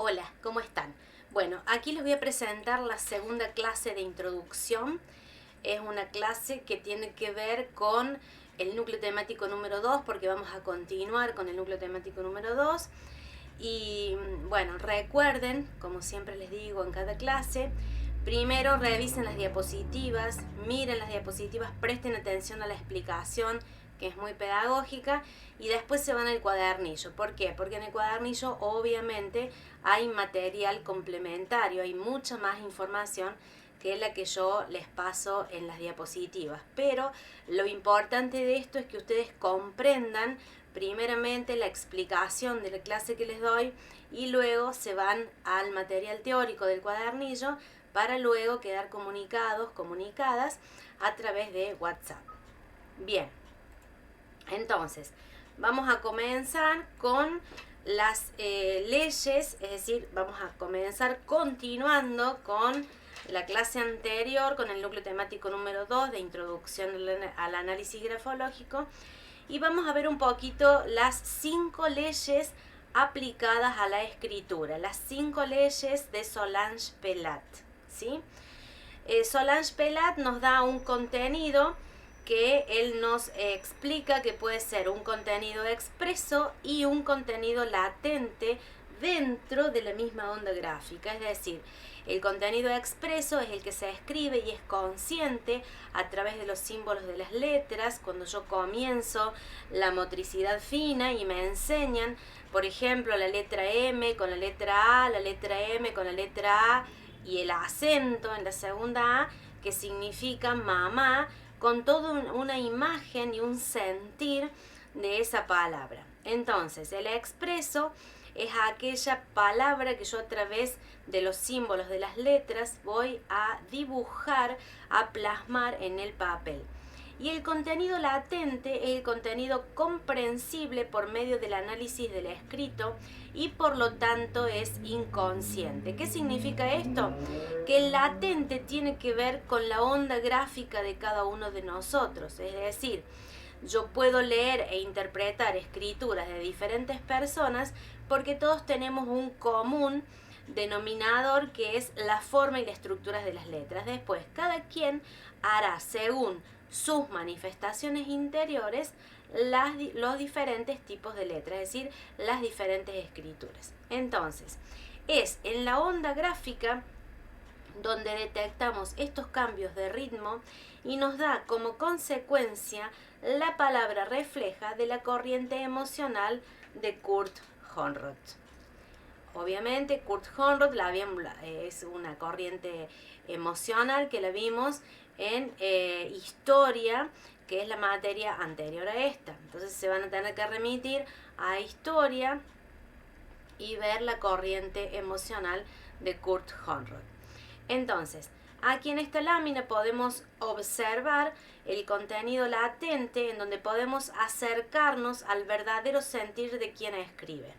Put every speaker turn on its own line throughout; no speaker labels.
Hola, ¿cómo están? Bueno, aquí les voy a presentar la segunda clase de introducción. Es una clase que tiene que ver con el núcleo temático número 2, porque vamos a continuar con el núcleo temático número 2. Y bueno, recuerden, como siempre les digo en cada clase, primero revisen las diapositivas, miren las diapositivas, presten atención a la explicación, que es muy pedagógica, y después se van al cuadernillo. ¿Por qué? Porque en el cuadernillo obviamente hay material complementario, hay mucha más información que la que yo les paso en las diapositivas. Pero lo importante de esto es que ustedes comprendan primeramente la explicación de la clase que les doy y luego se van al material teórico del cuadernillo para luego quedar comunicadas a través de WhatsApp. Bien, entonces vamos a comenzar con las leyes, es decir, vamos a comenzar continuando con la clase anterior, con el núcleo temático número 2 de introducción al análisis grafológico, y vamos a ver un poquito las 5 leyes aplicadas a la escritura, las 5 leyes de Solange Pelat, ¿sí? Solange Pelat nos da un contenido que él nos explica que puede ser un contenido expreso y un contenido latente dentro de la misma onda gráfica. Es decir, el contenido expreso es el que se escribe y es consciente a través de los símbolos de las letras. Cuando yo comienzo la motricidad fina y me enseñan, por ejemplo, la letra M con la letra A, la letra M con la letra A y el acento en la segunda A, que significa mamá, con toda una imagen y un sentir de esa palabra. Entonces, el expreso es aquella palabra que yo a través de los símbolos de las letras voy a dibujar, a plasmar en el papel. Y el contenido latente es el contenido comprensible por medio del análisis del escrito y por lo tanto es inconsciente. ¿Qué significa esto? Que el latente tiene que ver con la onda gráfica de cada uno de nosotros, es decir, yo puedo leer e interpretar escrituras de diferentes personas porque todos tenemos un común denominador que es la forma y la estructura de las letras. Después, cada quien hará según sus manifestaciones interiores los diferentes tipos de letras, es decir, las diferentes escrituras. Entonces, es en la onda gráfica donde detectamos estos cambios de ritmo y nos da como consecuencia la palabra refleja de la corriente emocional de Kurt Vonnegut. Obviamente Kurt Vonnegut es una corriente emocional que la vimos en historia, que es la materia anterior a esta. Entonces se van a tener que remitir a historia y ver la corriente emocional de Kurt Vonnegut. Entonces, aquí en esta lámina podemos observar el contenido latente en donde podemos acercarnos al verdadero sentir de quien escribe.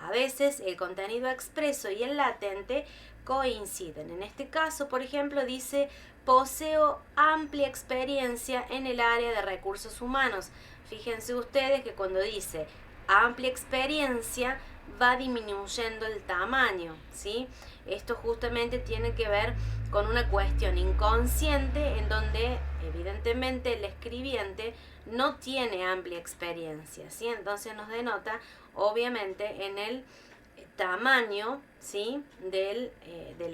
A veces el contenido expreso y el latente coinciden. En este caso, por ejemplo, dice: poseo amplia experiencia en el área de recursos humanos. Fíjense ustedes que cuando dice amplia experiencia va disminuyendo el tamaño, ¿sí? Esto justamente tiene que ver con una cuestión inconsciente en donde evidentemente el escribiente no tiene amplia experiencia, ¿sí? Entonces nos denota obviamente en el tamaño, ¿sí? del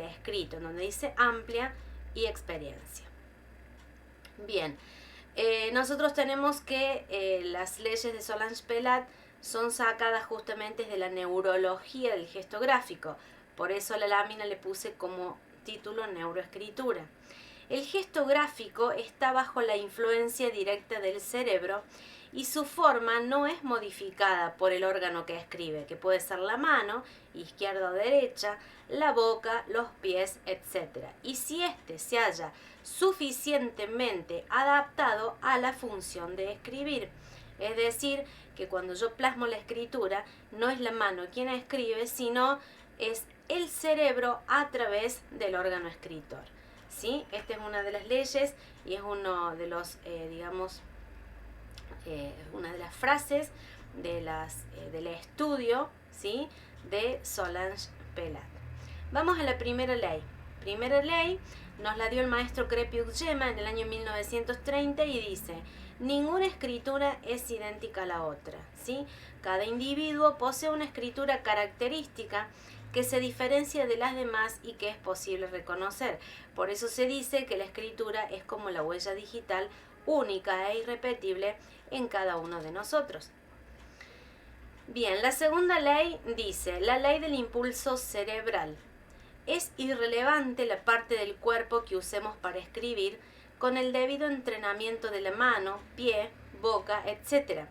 escrito, en donde dice amplia y experiencia. Bien, nosotros tenemos que las leyes de Solange Pelat son sacadas justamente de la neurología del gesto gráfico. Por eso a la lámina le puse como título neuroescritura. El gesto gráfico está bajo la influencia directa del cerebro y su forma no es modificada por el órgano que escribe, que puede ser la mano, izquierda o derecha, la boca, los pies, etc. Y si éste se haya suficientemente adaptado a la función de escribir. Es decir, que cuando yo plasmo la escritura, no es la mano quien escribe, sino es el cerebro a través del órgano escritor. ¿Sí? Esta es una de las leyes y es uno de los, una de las frases del estudio, ¿sí? de Solange Pelat. Vamos a la primera ley. Primera ley nos la dio el maestro Crépy-Ullema en el año 1930 y dice: ninguna escritura es idéntica a la otra, ¿sí? Cada individuo posee una escritura característica que se diferencia de las demás y que es posible reconocer. Por eso se dice que la escritura es como la huella digital, única e irrepetible en cada uno de nosotros. Bien, la segunda ley dice: la ley del impulso cerebral. Es irrelevante la parte del cuerpo que usemos para escribir, con el debido entrenamiento de la mano, pie, boca, etc.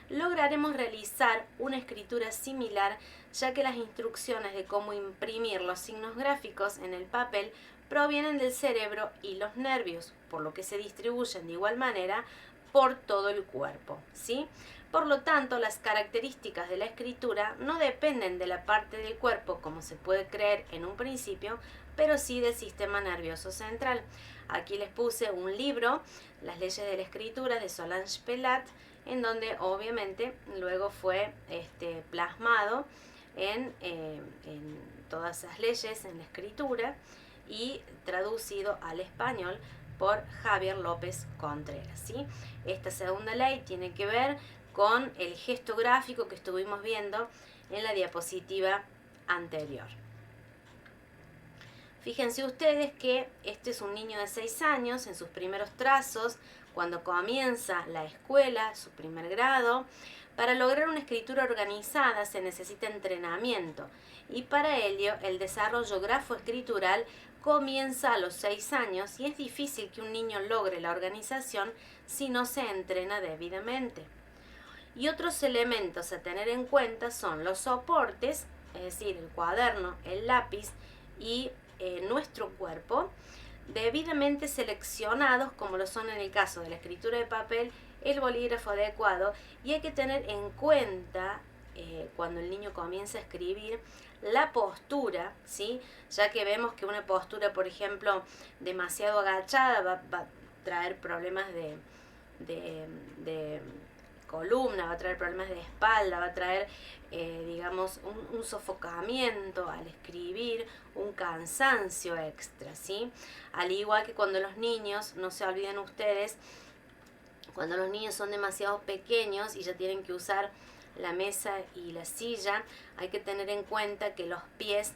Lograremos realizar una escritura similar, ya que las instrucciones de cómo imprimir los signos gráficos en el papel provienen del cerebro y los nervios, por lo que se distribuyen de igual manera por todo el cuerpo, ¿sí? Por lo tanto, las características de la escritura no dependen de la parte del cuerpo, como se puede creer en un principio, pero sí del sistema nervioso central. Aquí les puse un libro, Las leyes de la escritura, de Solange Pelat, en donde obviamente luego fue plasmado en todas esas leyes en la escritura y traducido al español por Javier López Contreras, ¿sí? Esta segunda ley tiene que ver con el gesto gráfico que estuvimos viendo en la diapositiva anterior. Fíjense ustedes que este es un niño de 6 años en sus primeros trazos, cuando comienza la escuela, su primer grado. Para lograr una escritura organizada se necesita entrenamiento y para ello el desarrollo grafoescritural comienza a los 6 años y es difícil que un niño logre la organización si no se entrena debidamente. Y otros elementos a tener en cuenta son los soportes, es decir, el cuaderno, el lápiz y nuestro cuerpo, debidamente seleccionados, como lo son en el caso de la escritura de papel, el bolígrafo adecuado, y hay que tener en cuenta cuando el niño comienza a escribir la postura, ¿sí? Ya que vemos que una postura, por ejemplo, demasiado agachada va a traer problemas de columna, va a traer problemas de espalda, va a traer, digamos, un sofocamiento al escribir, un cansancio extra, ¿sí? Al igual que cuando los niños, no se olviden ustedes, cuando los niños son demasiado pequeños y ya tienen que usar la mesa y la silla, hay que tener en cuenta que los pies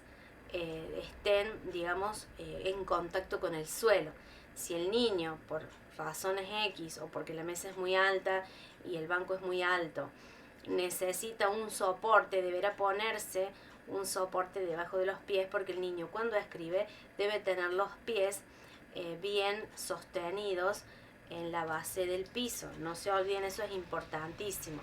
estén, digamos, en contacto con el suelo. Si el niño, por razones X o porque la mesa es muy alta y el banco es muy alto, necesita un soporte, deberá ponerse un soporte debajo de los pies, porque el niño cuando escribe debe tener los pies bien sostenidos en la base del piso. No se olviden, eso es importantísimo.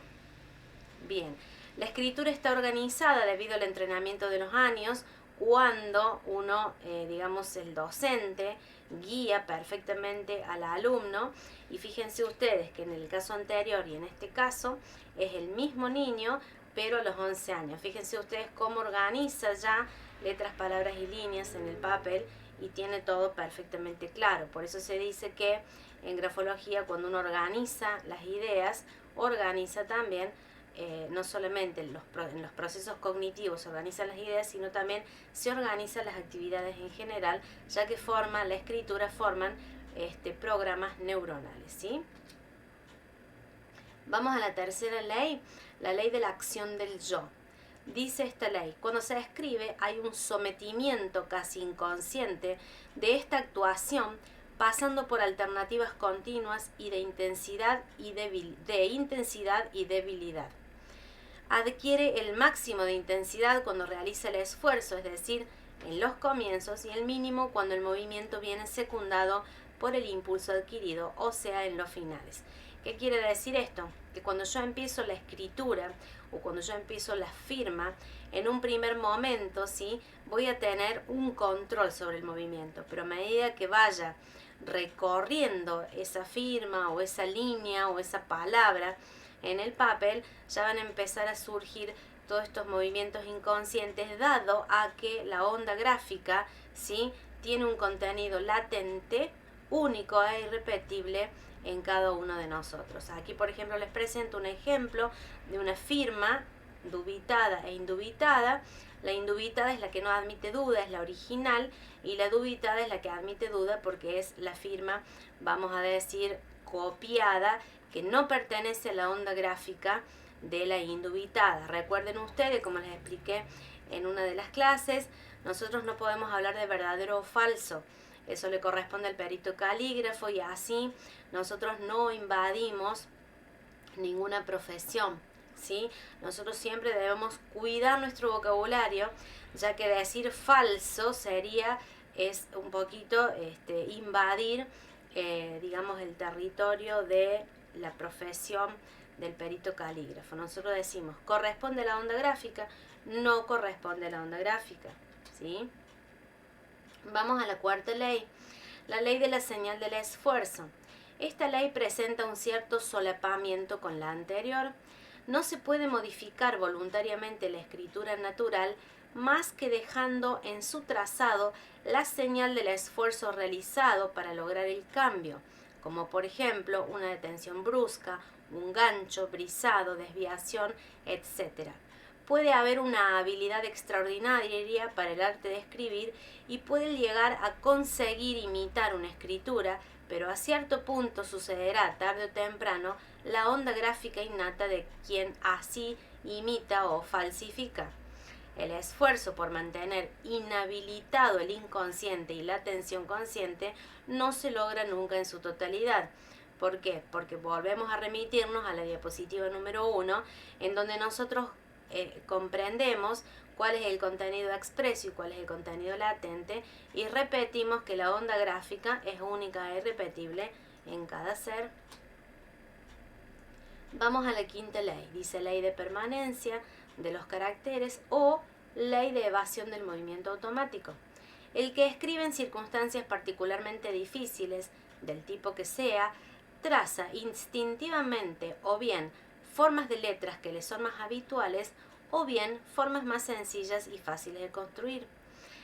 Bien, la escritura está organizada debido al entrenamiento de los años, cuando uno, digamos, el docente guía perfectamente al alumno. Y fíjense ustedes que en el caso anterior y en este caso es el mismo niño, pero a los 11 años. Fíjense ustedes cómo organiza ya letras, palabras y líneas en el papel y tiene todo perfectamente claro. Por eso se dice que en grafología, cuando uno organiza las ideas, organiza también no solamente en los procesos cognitivos se organizan las ideas, sino también se organizan las actividades en general, ya que la escritura forman programas neuronales, ¿sí? Vamos a la tercera ley, la ley de la acción del yo. Dice esta ley: cuando se escribe hay un sometimiento casi inconsciente de esta actuación, pasando por alternativas continuas y de intensidad y debilidad. Adquiere el máximo de intensidad cuando realiza el esfuerzo, es decir, en los comienzos, y el mínimo cuando el movimiento viene secundado por el impulso adquirido, o sea, en los finales. ¿Qué quiere decir esto? Que cuando yo empiezo la escritura o cuando yo empiezo la firma, en un primer momento, ¿sí?, voy a tener un control sobre el movimiento, pero a medida que vaya recorriendo esa firma o esa línea o esa palabra en el papel, ya van a empezar a surgir todos estos movimientos inconscientes, dado a que la onda gráfica, ¿sí?, tiene un contenido latente, único e irrepetible en cada uno de nosotros. Aquí, por ejemplo, les presento un ejemplo de una firma dubitada e indubitada. La indubitada es la que no admite duda, es la original, y la dubitada es la que admite duda porque es la firma, vamos a decir, copiada, que no pertenece a la onda gráfica de la indubitada. Recuerden ustedes, como les expliqué en una de las clases, nosotros no podemos hablar de verdadero o falso. Eso le corresponde al perito calígrafo y así nosotros no invadimos ninguna profesión, ¿sí? Nosotros siempre debemos cuidar nuestro vocabulario, ya que decir falso es un poquito invadir, digamos, el territorio de la profesión del perito calígrafo. Nosotros decimos, corresponde a la onda gráfica, no corresponde a la onda gráfica, ¿sí? Vamos a la cuarta ley, la ley de la señal del esfuerzo. Esta ley presenta un cierto solapamiento con la anterior. No se puede modificar voluntariamente la escritura natural más que dejando en su trazado la señal del esfuerzo realizado para lograr el cambio, como por ejemplo una detención brusca, un gancho, brisado, desviación, etc. Puede haber una habilidad extraordinaria para el arte de escribir y puede llegar a conseguir imitar una escritura, pero a cierto punto sucederá tarde o temprano la onda gráfica innata de quien así imita o falsifica. El esfuerzo por mantener inhabilitado el inconsciente y la atención consciente no se logra nunca en su totalidad. ¿Por qué? Porque volvemos a remitirnos a la diapositiva número 1, en donde nosotros comprendemos cuál es el contenido expreso y cuál es el contenido latente, y repetimos que la onda gráfica es única e irrepetible en cada ser. Vamos a la quinta ley, dice ley de permanencia de los caracteres o ley de evasión del movimiento automático. El que escribe en circunstancias particularmente difíciles, del tipo que sea, traza instintivamente o bien formas de letras que le son más habituales o bien formas más sencillas y fáciles de construir.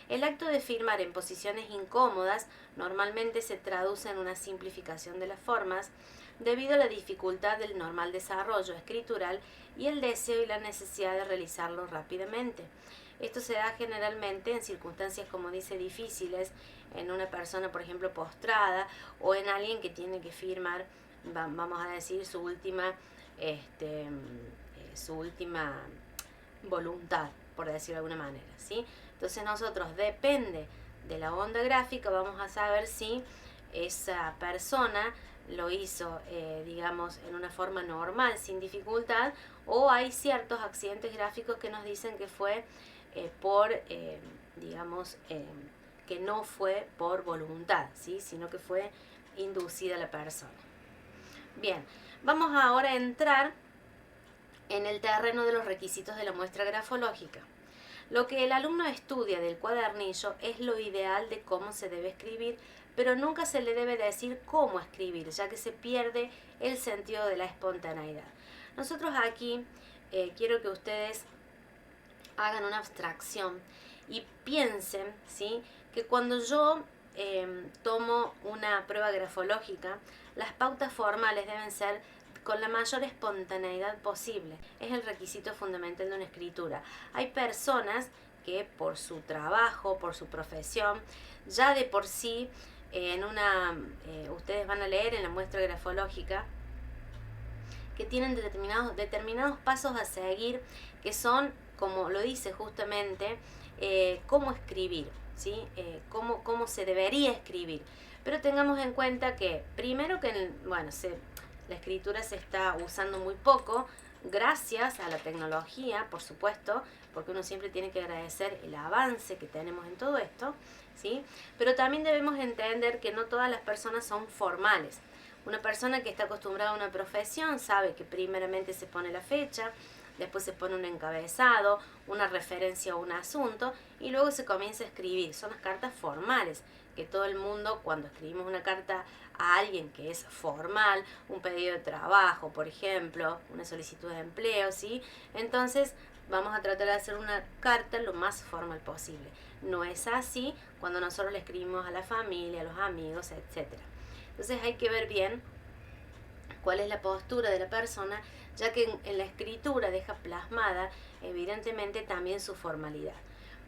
El acto de firmar en posiciones incómodas normalmente se traduce en una simplificación de las formas debido a la dificultad del normal desarrollo escritural y el deseo y la necesidad de realizarlo rápidamente. Esto se da generalmente en circunstancias, como dice, difíciles, en una persona, por ejemplo, postrada, o en alguien que tiene que firmar, vamos a decir, su última voluntad, por decirlo de alguna manera, ¿sí? Entonces nosotros, depende de la onda gráfica, vamos a saber si esa persona lo hizo, digamos, en una forma normal, sin dificultad, o hay ciertos accidentes gráficos que nos dicen que fue que no fue por voluntad, ¿sí? Sino que fue inducida la persona. Bien, vamos ahora a entrar en el terreno de los requisitos de la muestra grafológica. Lo que el alumno estudia del cuadernillo es lo ideal de cómo se debe escribir, pero nunca se le debe decir cómo escribir, ya que se pierde el sentido de la espontaneidad. Nosotros aquí quiero que ustedes hagan una abstracción y piensen, ¿sí?, que cuando yo tomo una prueba grafológica, las pautas formales deben ser con la mayor espontaneidad posible. Es el requisito fundamental de una escritura. Hay personas que por su trabajo, por su profesión, ya de por sí, ustedes van a leer en la muestra grafológica, que tienen determinados pasos a seguir, que son, como lo dice justamente, cómo escribir, ¿sí? Cómo se debería escribir. Pero tengamos en cuenta que, primero que, la escritura se está usando muy poco, gracias a la tecnología, por supuesto, porque uno siempre tiene que agradecer el avance que tenemos en todo esto, ¿sí? Pero también debemos entender que no todas las personas son formales. Una persona que está acostumbrada a una profesión sabe que primeramente se pone la fecha, después se pone un encabezado, una referencia a un asunto y luego se comienza a escribir. Son las cartas formales, que todo el mundo, cuando escribimos una carta a alguien que es formal, un pedido de trabajo, por ejemplo, una solicitud de empleo, ¿sí? Entonces vamos a tratar de hacer una carta lo más formal posible. No es así cuando nosotros le escribimos a la familia, a los amigos, etc. Entonces hay que ver bien cuál es la postura de la persona, ya que en la escritura deja plasmada evidentemente también su formalidad.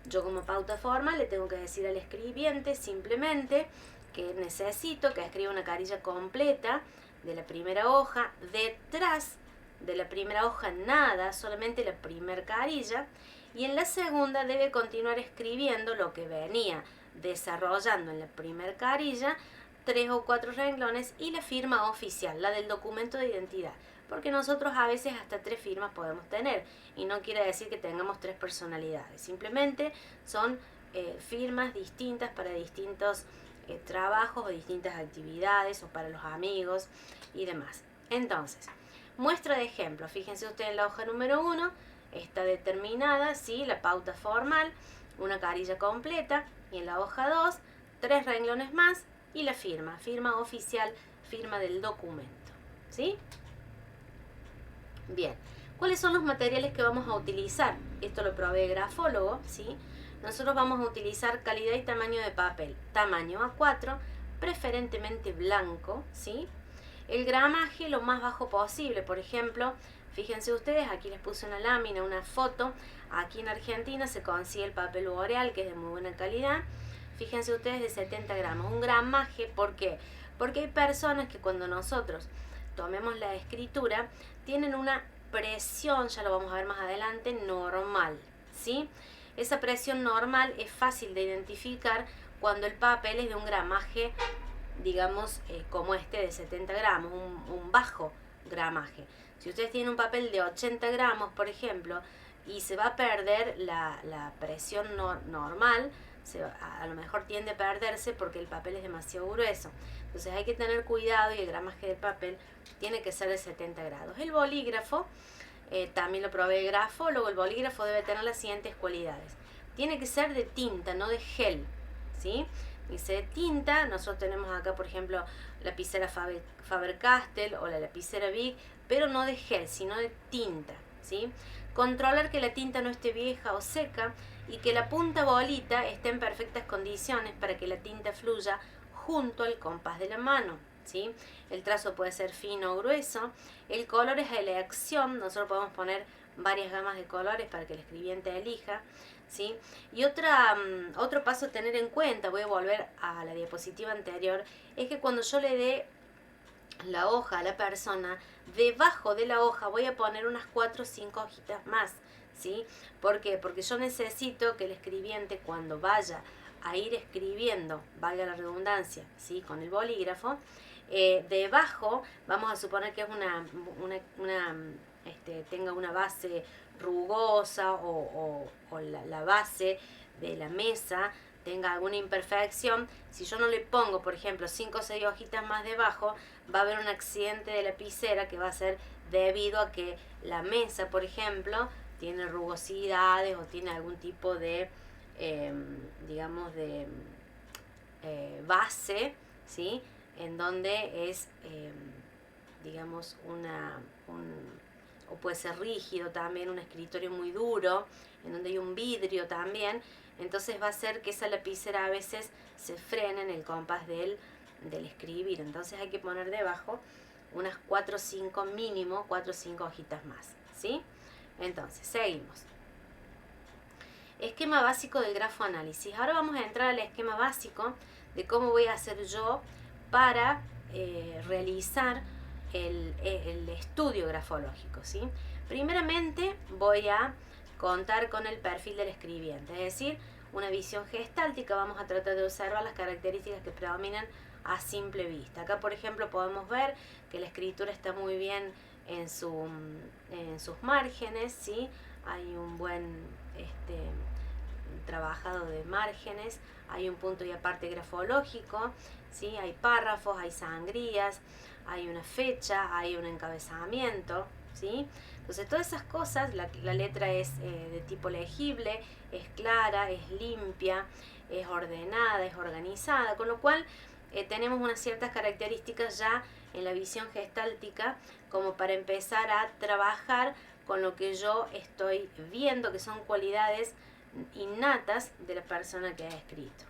Yo como pauta formal le tengo que decir al escribiente simplemente que necesito que escriba una carilla completa de la primera hoja, detrás de la primera hoja nada, solamente la primera carilla, y en la segunda debe continuar escribiendo lo que venía desarrollando en la primera carilla, 3 o 4 renglones y la firma oficial, la del documento de identidad, porque nosotros a veces hasta 3 firmas podemos tener y no quiere decir que tengamos 3 personalidades, simplemente son firmas distintas para distintos trabajos o distintas actividades o para los amigos y demás. Entonces, muestra de ejemplo, fíjense ustedes en la hoja número 1, está determinada, ¿sí? La pauta formal, una carilla completa, y en la hoja 2, 3 renglones más y la firma, firma oficial, firma del documento, ¿sí? Bien, ¿cuáles son los materiales que vamos a utilizar? Esto lo provee Grafólogo, ¿sí? Nosotros vamos a utilizar calidad y tamaño de papel, tamaño A4, preferentemente blanco, ¿sí? El gramaje lo más bajo posible, por ejemplo, fíjense ustedes, aquí les puse una lámina, una foto, aquí en Argentina se consigue el papel Boreal, que es de muy buena calidad, fíjense ustedes de 70 gramos, un gramaje, ¿por qué? Porque hay personas que cuando nosotros tomemos la escritura, tienen una presión, ya lo vamos a ver más adelante, normal, ¿sí? Esa presión normal es fácil de identificar cuando el papel es de un gramaje, digamos, como este de 70 gramos, un bajo gramaje. Si ustedes tienen un papel de 80 gramos, por ejemplo, y se va a perder la presión normal, a lo mejor tiende a perderse porque el papel es demasiado grueso. Entonces hay que tener cuidado y el gramaje del papel tiene que ser de 70 grados. El bolígrafo, también lo provee Grafólogo, el bolígrafo debe tener las siguientes cualidades. Tiene que ser de tinta, no de gel, ¿sí? Dice de tinta, nosotros tenemos acá, por ejemplo, lapicera Faber-Castell o la lapicera Bic, pero no de gel, sino de tinta, ¿sí? Controlar que la tinta no esté vieja o seca y que la punta bolita esté en perfectas condiciones para que la tinta fluya junto al compás de la mano, ¿sí? El trazo puede ser fino o grueso. El color es elección, nosotros podemos poner varias gamas de colores para que el escribiente elija, ¿sí? Y otro paso a tener en cuenta, voy a volver a la diapositiva anterior, es que cuando yo le dé la hoja a la persona, debajo de la hoja voy a poner unas 4 o 5 hojitas más, ¿sí? ¿Por qué? Porque yo necesito que el escribiente, cuando vaya a ir escribiendo, valga la redundancia, ¿sí? Con el bolígrafo, debajo vamos a suponer que es tenga una base rugosa o la base de la mesa tenga alguna imperfección. Si yo no le pongo, por ejemplo, 5 o 6 hojitas más debajo, va a haber un accidente de lapicera que va a ser debido a que la mesa, por ejemplo, tiene rugosidades o tiene algún tipo de, digamos, de base, ¿sí? En donde es, digamos, o puede ser rígido también, un escritorio muy duro, en donde hay un vidrio también, entonces va a hacer que esa lapicera a veces se frene en el compás del escribir, entonces hay que poner debajo unas 4 o 5 mínimo, 4 o 5 hojitas más, ¿sí? Entonces, seguimos. Esquema básico del grafoanálisis. Ahora vamos a entrar al esquema básico de cómo voy a hacer yo para realizar el estudio grafológico, ¿sí? Primeramente voy a contar con el perfil del escribiente, es decir, una visión gestáltica. Vamos a tratar de observar las características que predominan a simple vista. Acá, por ejemplo, podemos ver que la escritura está muy bien en sus márgenes, ¿sí? Hay un buen trabajado de márgenes, hay un punto y aparte grafológico, ¿sí? Hay párrafos, hay sangrías, hay una fecha, hay un encabezamiento, ¿sí? Entonces todas esas cosas, la letra es de tipo legible, es clara, es limpia, es ordenada, es organizada, con lo cual tenemos unas ciertas características ya en la visión gestáltica como para empezar a trabajar con lo que yo estoy viendo, que son cualidades innatas de la persona que ha escrito,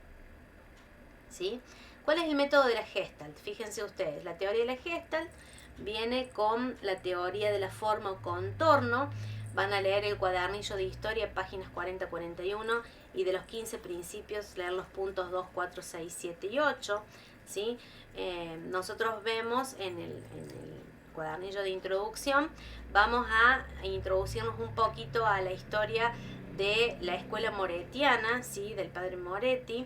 ¿sí? ¿Cuál es el método de la Gestalt? Fíjense ustedes, la teoría de la Gestalt viene con la teoría de la forma o contorno. Van a leer el cuadernillo de historia, páginas 40-41, y de los 15 principios leer los puntos 2, 4, 6, 7 y 8. ¿Sí? Nosotros vemos en el cuadernillo de introducción, vamos a introducirnos un poquito a la historia de la escuela moretiana, ¿sí? Del padre Moretti,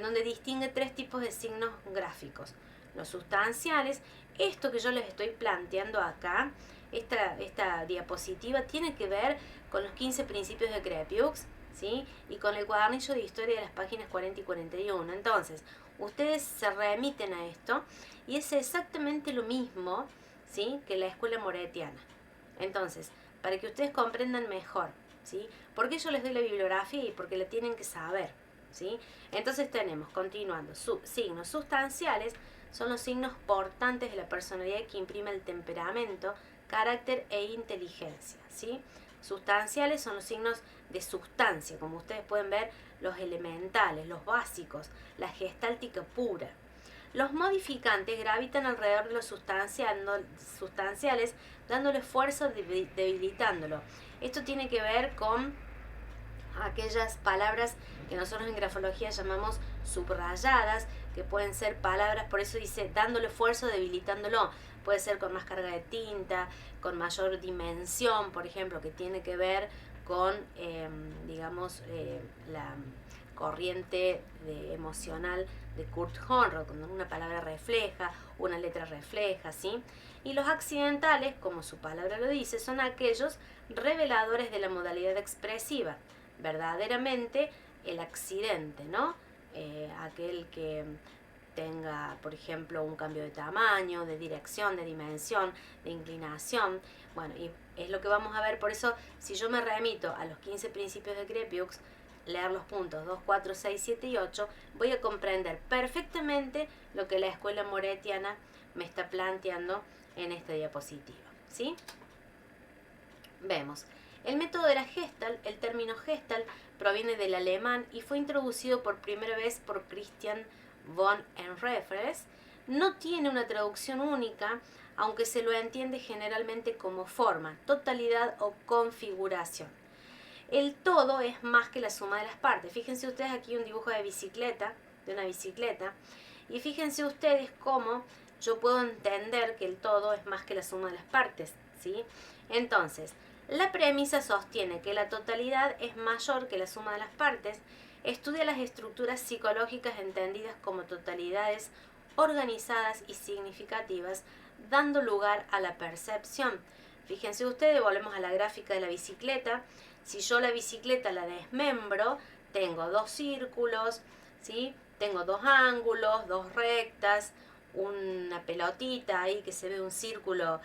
donde distingue 3 tipos de signos gráficos. Los sustanciales, esto que yo les estoy planteando acá, esta diapositiva tiene que ver con los 15 principios de Crepiux, ¿sí? Y con el cuadernillo de historia de las páginas 40 y 41. Entonces, ustedes se remiten a esto y es exactamente lo mismo, ¿sí? Que la escuela moretiana. Entonces, para que ustedes comprendan mejor, ¿sí? Porque yo les doy la bibliografía y porque la tienen que saber, ¿sí? Entonces tenemos, continuando, signos sustanciales son los signos portantes de la personalidad que imprime el temperamento, carácter e inteligencia, ¿sí? Sustanciales son los signos de sustancia, como ustedes pueden ver, los elementales, los básicos, la gestáltica pura. Los modificantes gravitan alrededor de los sustanciales, dándole fuerza, debilitándolo. Esto tiene que ver con aquellas palabras que nosotros en grafología llamamos subrayadas, que pueden ser palabras, por eso dice dándole fuerza o debilitándolo. Puede ser con más carga de tinta, con mayor dimensión, por ejemplo, que tiene que ver con, la corriente emocional de Kurt Honroth, cuando una palabra refleja, una letra refleja, ¿sí? Y los accidentales, como su palabra lo dice, son aquellos reveladores de la modalidad expresiva, verdaderamente el accidente, ¿no? Aquel que tenga, por ejemplo, un cambio de tamaño, de dirección, de dimensión, de inclinación. Bueno, y es lo que vamos a ver. Por eso, si yo me remito a los 15 principios de Crepiux, leer los puntos 2, 4, 6, 7 y 8, voy a comprender perfectamente lo que la escuela moretiana me está planteando en esta diapositiva, ¿sí? Vemos. El método de la Gestalt, el término Gestalt, proviene del alemán y fue introducido por primera vez por Christian von Enrefres. No tiene una traducción única, aunque se lo entiende generalmente como forma, totalidad o configuración. El todo es más que la suma de las partes. Fíjense ustedes aquí un dibujo de una bicicleta, y fíjense ustedes cómo yo puedo entender que el todo es más que la suma de las partes, ¿sí? Entonces, la premisa sostiene que la totalidad es mayor que la suma de las partes, estudia las estructuras psicológicas entendidas como totalidades organizadas y significativas, dando lugar a la percepción. Fíjense ustedes, volvemos a la gráfica de la bicicleta. Si yo la bicicleta la desmembro, tengo 2 círculos, ¿sí? Tengo 2 ángulos, 2 rectas, una pelotita ahí que se ve un círculo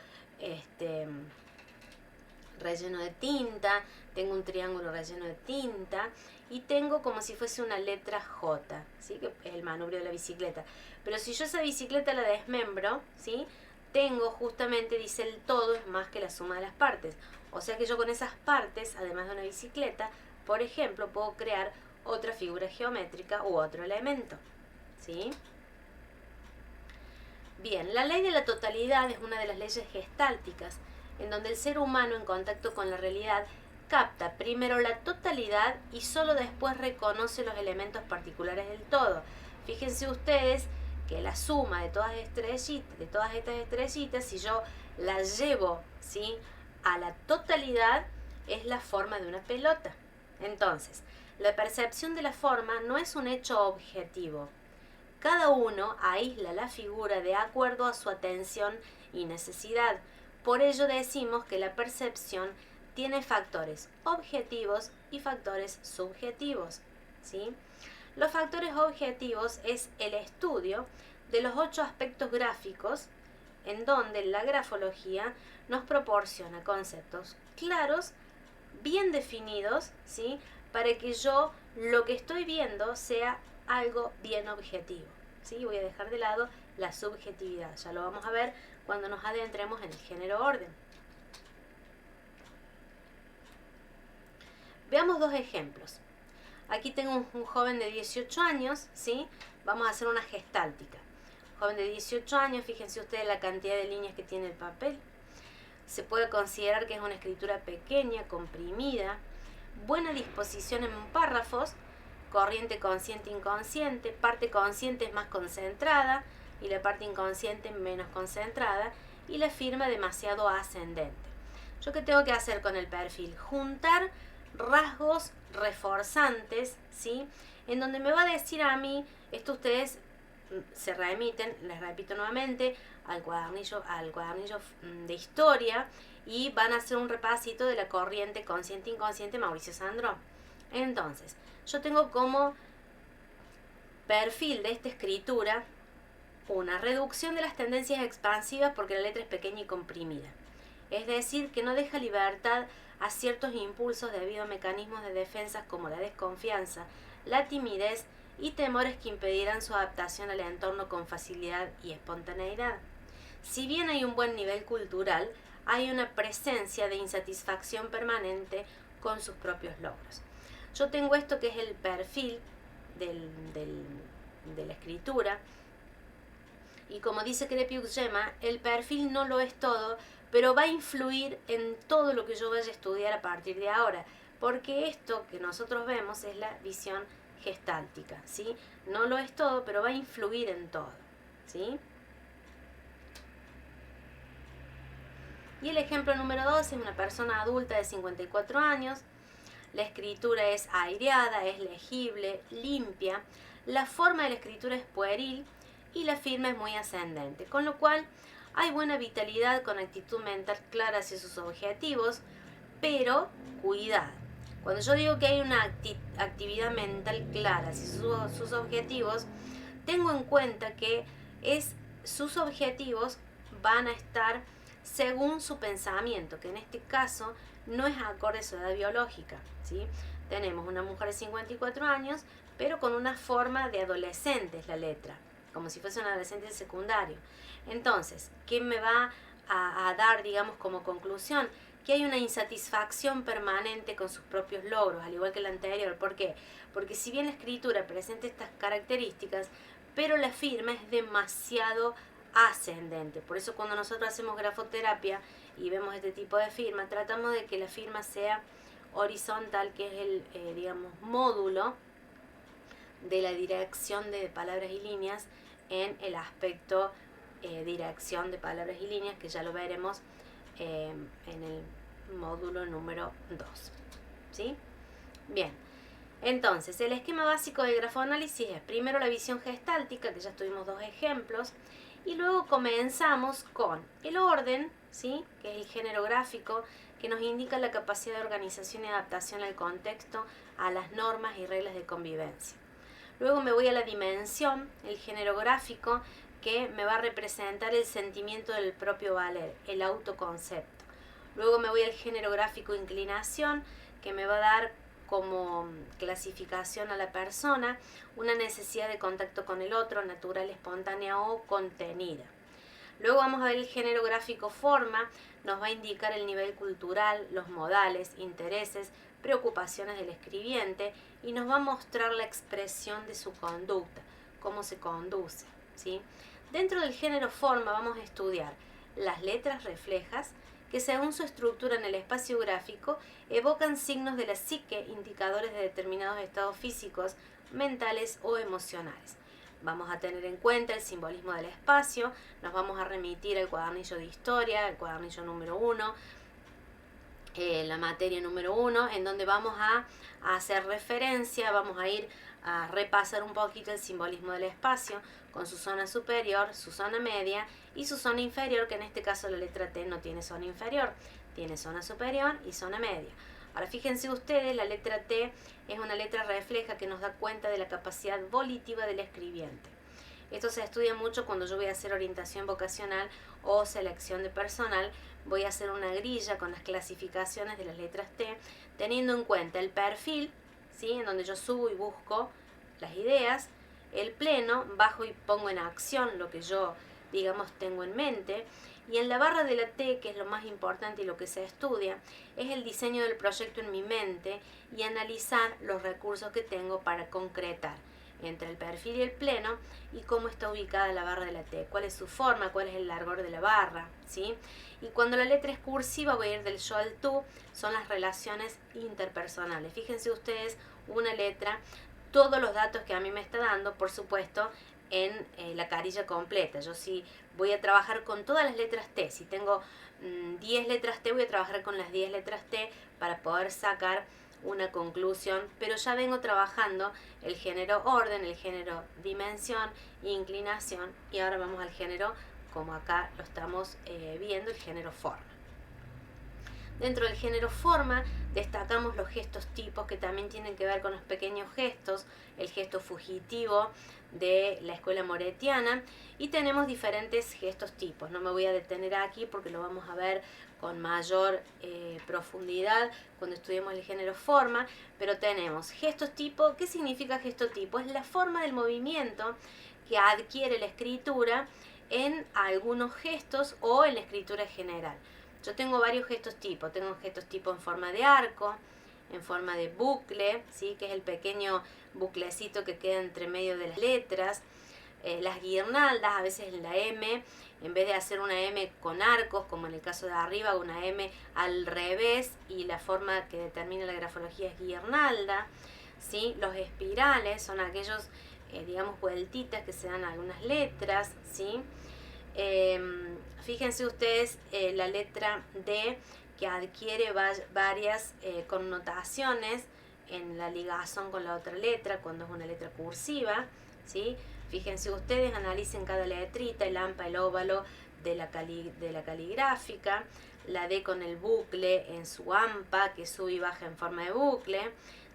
relleno de tinta, tengo un triángulo relleno de tinta y tengo como si fuese una letra J, ¿sí? Que es el manubrio de la bicicleta. Pero si yo esa bicicleta la desmembro, ¿sí? Tengo justamente, dice el todo es más que la suma de las partes. O sea que yo con esas partes, además de una bicicleta, por ejemplo, puedo crear otra figura geométrica u otro elemento, ¿sí? Bien, la ley de la totalidad es una de las leyes gestálticas, en donde el ser humano en contacto con la realidad capta primero la totalidad y solo después reconoce los elementos particulares del todo. Fíjense ustedes que la suma de todas estas estrellitas, si yo las llevo, ¿sí?, a la totalidad, es la forma de una pelota. Entonces, la percepción de la forma no es un hecho objetivo. Cada uno aísla la figura de acuerdo a su atención y necesidad. Por ello decimos que la percepción tiene factores objetivos y factores subjetivos, ¿sí? Los factores objetivos es el estudio de los 8 aspectos gráficos, en donde la grafología nos proporciona conceptos claros, bien definidos, ¿sí?, para que yo lo que estoy viendo sea algo bien objetivo, ¿sí? Voy a dejar de lado la subjetividad, ya lo vamos a ver cuando nos adentremos en el género orden. Veamos 2 ejemplos. Aquí tengo un joven de 18 años, ¿sí? Vamos a hacer una gestáltica. joven de 18 años, fíjense ustedes la cantidad de líneas que tiene el papel. Se puede considerar que es una escritura pequeña, comprimida, buena disposición en párrafos, corriente consciente-inconsciente, parte consciente es más concentrada y la parte inconsciente menos concentrada, y la firma demasiado ascendente. ¿Yo qué tengo que hacer con el perfil? Juntar rasgos reforzantes, ¿sí? En donde me va a decir a mí, esto ustedes se remiten, les repito nuevamente, al cuadernillo de historia, y van a hacer un repasito de la corriente consciente-inconsciente Mauricio Sandro. Entonces, yo tengo como perfil de esta escritura una reducción de las tendencias expansivas porque la letra es pequeña y comprimida. Es decir, que no deja libertad a ciertos impulsos debido a mecanismos de defensa como la desconfianza, la timidez y temores que impedirán su adaptación al entorno con facilidad y espontaneidad. Si bien hay un buen nivel cultural, hay una presencia de insatisfacción permanente con sus propios logros. Yo tengo esto que es el perfil de la escritura, y como dice Crepius-Yema, el perfil no lo es todo, pero va a influir en todo lo que yo vaya a estudiar a partir de ahora, porque esto que nosotros vemos es la visión gestáltica, ¿sí? No lo es todo, pero va a influir en todo, ¿sí? Y el ejemplo número 2 es una persona adulta de 54 años. La escritura es aireada, es legible, limpia. La forma de la escritura es pueril y la firma es muy ascendente, con lo cual hay buena vitalidad con actitud mental clara hacia sus objetivos, pero cuidado. Cuando yo digo que hay una actividad mental clara hacia sus objetivos, tengo en cuenta que sus objetivos van a estar según su pensamiento, que en este caso no es acorde a su edad biológica, ¿sí? Tenemos una mujer de 54 años, pero con una forma de adolescente es la letra, como si fuese un adolescente de secundario. Entonces, ¿qué me va a dar, digamos, como conclusión? Que hay una insatisfacción permanente con sus propios logros, al igual que la anterior. ¿Por qué? Porque si bien la escritura presenta estas características, pero la firma es demasiado ascendente. Por eso cuando nosotros hacemos grafoterapia y vemos este tipo de firma, tratamos de que la firma sea horizontal, que es el, digamos, módulo de la dirección de palabras y líneas en el aspecto dirección de palabras y líneas, que ya lo veremos en el módulo número 2. ¿Sí? Bien. Entonces, el esquema básico del grafoanálisis es primero la visión gestáltica, que ya tuvimos 2 ejemplos, y luego comenzamos con el orden, ¿sí? Que es el género gráfico, que nos indica la capacidad de organización y adaptación al contexto, a las normas y reglas de convivencia. Luego me voy a la dimensión, el género gráfico, que me va a representar el sentimiento del propio valer, el autoconcepto. Luego me voy al género gráfico inclinación, que me va a dar como clasificación a la persona una necesidad de contacto con el otro, natural, espontánea o contenida. Luego vamos a ver el género gráfico forma, nos va a indicar el nivel cultural, los modales, intereses, preocupaciones del escribiente, y nos va a mostrar la expresión de su conducta, cómo se conduce, ¿sí? Dentro del género forma vamos a estudiar las letras reflejas, que según su estructura en el espacio gráfico evocan signos de la psique, indicadores de determinados estados físicos, mentales o emocionales. Vamos a tener en cuenta el simbolismo del espacio, nos vamos a remitir al cuadernillo de historia, el cuadernillo número 1, la materia número 1, en donde vamos a hacer referencia, vamos a ir a repasar un poquito el simbolismo del espacio con su zona superior, su zona media y su zona inferior, que en este caso la letra T no tiene zona inferior, tiene zona superior y zona media. Ahora fíjense ustedes, la letra T es una letra refleja que nos da cuenta de la capacidad volitiva del escribiente. Esto se estudia mucho cuando yo voy a hacer orientación vocacional o selección de personal. Voy a hacer una grilla con las clasificaciones de las letras T, teniendo en cuenta el perfil, ¿sí? En donde yo subo y busco las ideas, el pleno, bajo y pongo en acción lo que yo, digamos, tengo en mente, y en la barra de la T, que es lo más importante y lo que se estudia, es el diseño del proyecto en mi mente y analizar los recursos que tengo para concretar. entre el perfil y el pleno y cómo está ubicada la barra de la T, cuál es su forma, cuál es el largor de la barra, ¿sí? Y cuando la letra es cursiva voy a ir del yo al tú, son las relaciones interpersonales. Fíjense ustedes, una letra, todos los datos que a mí me está dando, por supuesto, en la carilla completa. Yo sí voy a trabajar con todas las letras T. Si tengo 10 letras T, voy a trabajar con las 10 letras T para poder sacar una conclusión, pero ya vengo trabajando el género orden, el género dimensión, inclinación, y ahora vamos al género, como acá lo estamos viendo, el género forma. Dentro del género forma destacamos los gestos tipos, que también tienen que ver con los pequeños gestos, el gesto fugitivo de la escuela moretiana, y tenemos diferentes gestos tipos. No me voy a detener aquí porque lo vamos a ver con mayor profundidad cuando estudiemos el género forma, pero tenemos gestos tipo. ¿Qué significa gesto tipo? Es la forma del movimiento que adquiere la escritura en algunos gestos o en la escritura general. Yo tengo varios gestos tipo. Tengo gestos tipo en forma de arco, en forma de bucle, ¿sí? Que es el pequeño buclecito que queda entre medio de las letras. Las guirnaldas, a veces en la M, en vez de hacer una M con arcos, como en el caso de arriba, una M al revés, y la forma que determina la grafología es guirnalda, ¿sí? Los espirales son aquellos, digamos, vueltitas que se dan a algunas letras, ¿sí? Fíjense ustedes la letra D, que adquiere varias connotaciones en la ligazón con la otra letra cuando es una letra cursiva, ¿sí? Fíjense ustedes, analicen cada letrita, el AMPA, el óvalo de la caligráfica, la D con el bucle en su AMPA, que sube y baja en forma de bucle,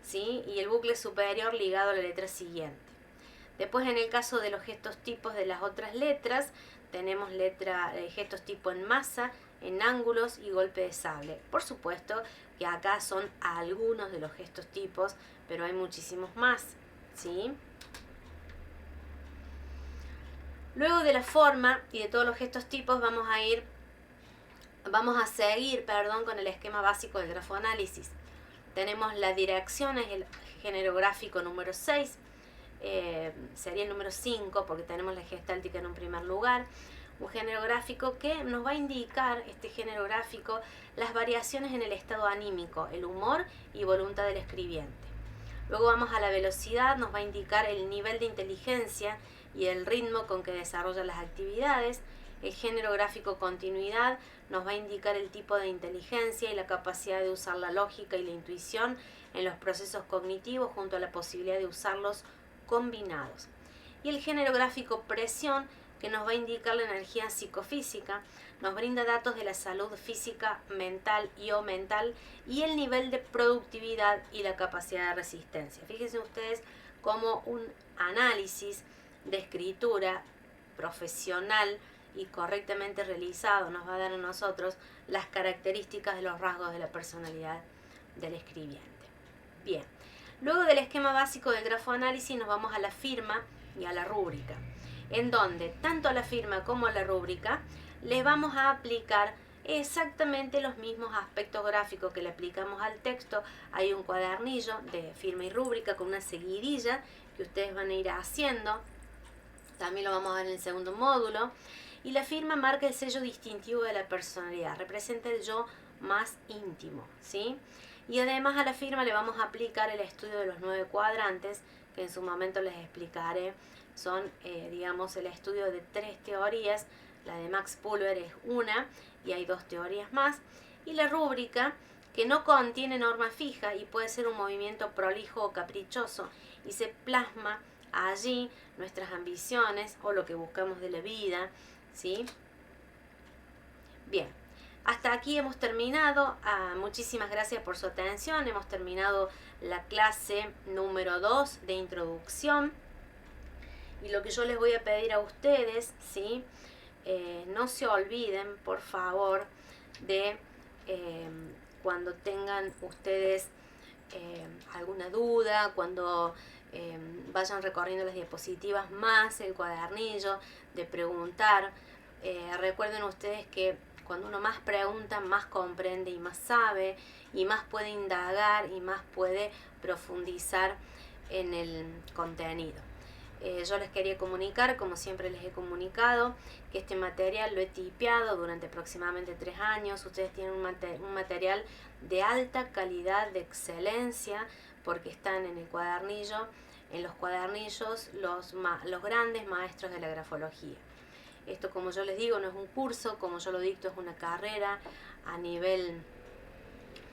¿sí? Y el bucle superior ligado a la letra siguiente. Después, en el caso de los gestos tipos de las otras letras, tenemos gestos tipo en masa, en ángulos y golpe de sable. Por supuesto que acá son algunos de los gestos tipos, pero hay muchísimos más, ¿sí? Luego de la forma y de todos los gestos tipos vamos a seguir con el esquema básico del grafoanálisis. Tenemos la dirección, es el género gráfico número 6, sería el número 5 porque tenemos la gestáltica en un primer lugar. Un género gráfico que nos va a indicar, este género gráfico, las variaciones en el estado anímico, el humor y voluntad del escribiente. Luego vamos a la velocidad, nos va a indicar el nivel de inteligencia y el ritmo con que desarrolla las actividades. El género gráfico continuidad nos va a indicar el tipo de inteligencia y la capacidad de usar la lógica y la intuición en los procesos cognitivos junto a la posibilidad de usarlos combinados. Y el género gráfico presión, que nos va a indicar la energía psicofísica, nos brinda datos de la salud física, mental y o mental y el nivel de productividad y la capacidad de resistencia. Fíjense ustedes cómo un análisis de escritura profesional y correctamente realizado nos va a dar a nosotros las características de los rasgos de la personalidad del escribiente. Bien, luego del esquema básico del grafoanálisis nos vamos a la firma y a la rúbrica, en donde tanto a la firma como a la rúbrica les vamos a aplicar exactamente los mismos aspectos gráficos que le aplicamos al texto. Hay un cuadernillo de firma y rúbrica con una seguidilla que ustedes van a ir haciendo. También lo vamos a ver en el segundo módulo. Y la firma marca el sello distintivo de la personalidad, representa el yo más íntimo, ¿sí? Y además a la firma le vamos a aplicar el estudio de los 9 cuadrantes, que en su momento les explicaré. Son, digamos, el estudio de 3 teorías. La de Max Pulver es una y hay 2 teorías más. Y la rúbrica, que no contiene norma fija y puede ser un movimiento prolijo o caprichoso, y se plasma allí nuestras ambiciones o lo que buscamos de la vida, ¿sí? Bien, hasta aquí hemos terminado. Muchísimas gracias por su atención. Hemos terminado la clase número 2 de introducción. Y lo que yo les voy a pedir a ustedes, ¿sí? No se olviden, por favor, de cuando tengan ustedes alguna duda, cuando vayan recorriendo las diapositivas más el cuadernillo, de preguntar. Recuerden ustedes que cuando uno más pregunta, más comprende y más sabe, y más puede indagar y más puede profundizar en el contenido. Yo les quería comunicar, como siempre les he comunicado, que este material lo he tipeado durante aproximadamente 3 años. Ustedes tienen un material de alta calidad, de excelencia, porque están en el cuadernillo, en los cuadernillos los grandes maestros de la grafología. Esto, como yo les digo, no es un curso, como yo lo dicto, es una carrera a nivel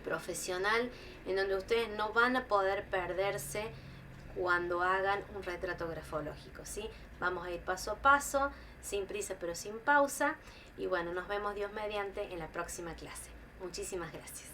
profesional en donde ustedes no van a poder perderse cuando hagan un retrato grafológico, ¿sí? Vamos a ir paso a paso, sin prisa pero sin pausa, y bueno, nos vemos Dios mediante en la próxima clase. Muchísimas gracias.